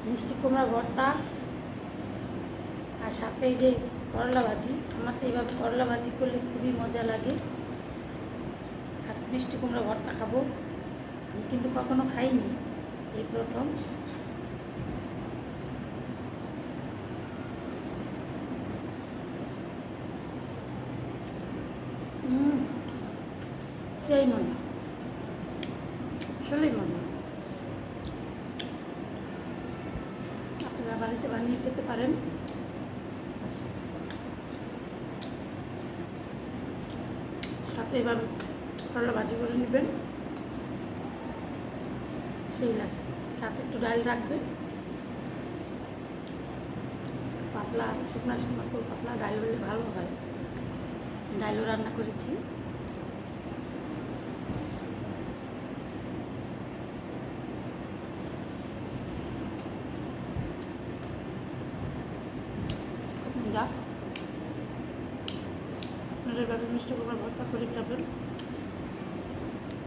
মিষ্টি কুমড়া ভর্তা আর সাথে এই যে করলা ভাজি। আমার তো এইভাবে করলা ভাজি করলে খুবই মজা লাগে। আজ মিষ্টি কুমড়া ভর্তা খাবো। আমি কিন্তু কখনো খাইনি, এই প্রথম। সেই মজা, আসলেই মজা। আপনারা বাড়িতে বানিয়ে খেতে পারেন। সাথে এবার করলা ভাজি করে নেবেন, সেই লাগে। সাথে একটু ডাল রাখবেন, পাতলা শুকনা শুকনা করে পাতলা ডাল হলে ভালো হয়। ডালও রান্না করেছি। আপনারা এভাবে মিষ্টি কুমড়া ভর্তা করে খাবেন।